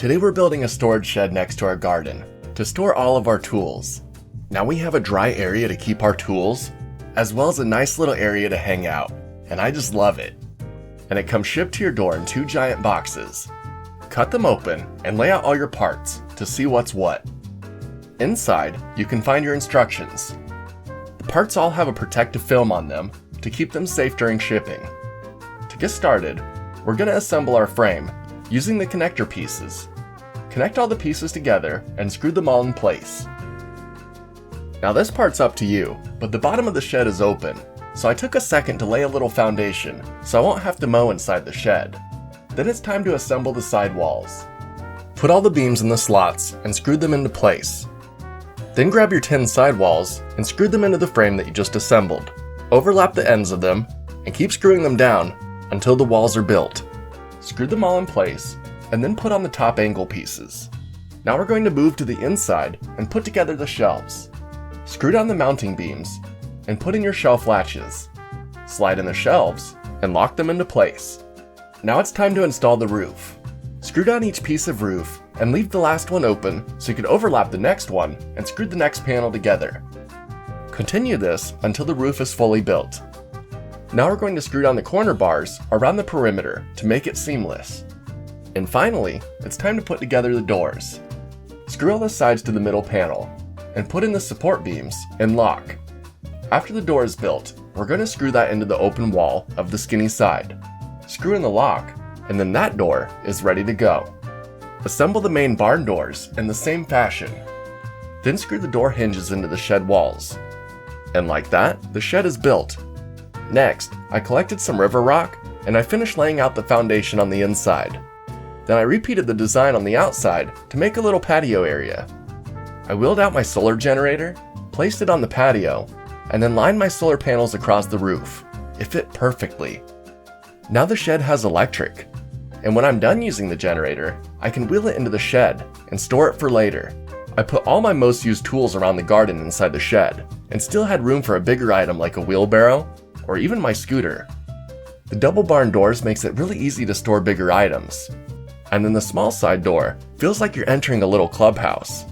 Today we're building a storage shed next to our garden to store all of our tools. Now we have a dry area to keep our tools, as well as a nice little area to hang out, and I just love it. And it comes shipped to your door in 2 giant boxes. Cut them open and lay out all your parts to see what's what. Inside, you can find your instructions. The parts all have a protective film on them to keep them safe during shipping. To get started, we're going to assemble our frame using the connector pieces. Connect all the pieces together and screw them all in place. Now this part's up to you, but the bottom of the shed is open, so I took a second to lay a little foundation so I won't have to mow inside the shed. Then it's time to assemble the side walls. Put all the beams in the slots and screw them into place. Then grab your 10 side walls and screw them into the frame that you just assembled. Overlap the ends of them and keep screwing them down until the walls are built. Screw them all in place and then put on the top angle pieces. Now we're going to move to the inside and put together the shelves. Screw down the mounting beams and put in your shelf latches. Slide in the shelves and lock them into place. Now it's time to install the roof. Screw down each piece of roof and leave the last one open so you can overlap the next one and screw the next panel together. Continue this until the roof is fully built. Now we're going to screw down the corner bars around the perimeter to make it seamless. And finally, it's time to put together the doors. Screw all the sides to the middle panel and put in the support beams and lock. After the door is built, we're going to screw that into the open wall of the skinny side. Screw in the lock, and then that door is ready to go. Assemble the main barn doors in the same fashion. Then screw the door hinges into the shed walls. And like that, the shed is built. Next, I collected some river rock and I finished laying out the foundation on the inside. Then I repeated the design on the outside to make a little patio area. I wheeled out my solar generator, placed it on the patio, and then lined my solar panels across the roof. It fit perfectly. Now the shed has electric, and when I'm done using the generator, I can wheel it into the shed and store it for later. I put all my most used tools around the garden inside the shed, and still had room for a bigger item like a wheelbarrow, or even my scooter. The double barn doors makes it really easy to store bigger items. And then the small side door feels like you're entering a little clubhouse.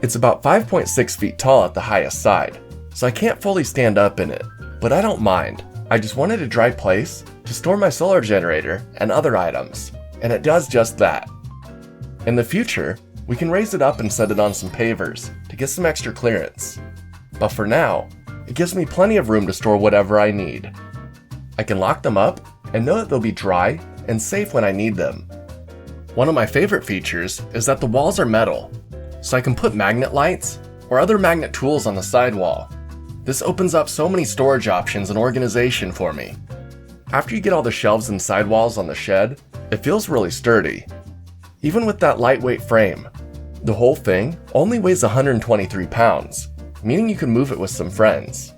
It's about 5.6 feet tall at the highest side, so I can't fully stand up in it, but I don't mind. I just wanted a dry place to store my solar generator and other items, and it does just that. In the future, we can raise it up and set it on some pavers to get some extra clearance. But for now, it gives me plenty of room to store whatever I need. I can lock them up and know that they'll be dry and safe when I need them. One of my favorite features is that the walls are metal, so I can put magnet lights or other magnet tools on the sidewall. This opens up so many storage options and organization for me. After you get all the shelves and sidewalls on the shed, it feels really sturdy. Even with that lightweight frame, the whole thing only weighs 123 pounds, meaning you can move it with some friends.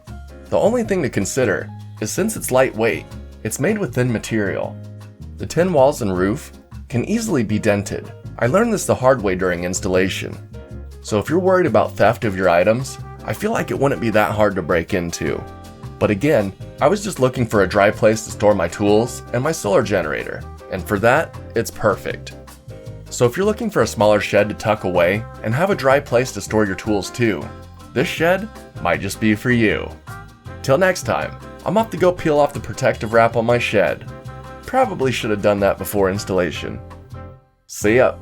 The only thing to consider is since it's lightweight, it's made with thin material. The tin walls and roof can easily be dented. I learned this the hard way during installation. So if you're worried about theft of your items, I feel like it wouldn't be that hard to break into. But again, I was just looking for a dry place to store my tools and my solar generator, and for that, it's perfect. So if you're looking for a smaller shed to tuck away and have a dry place to store your tools too, this shed might just be for you. Till next time, I'm off to go peel off the protective wrap on my shed. Probably should have done that before installation. See ya!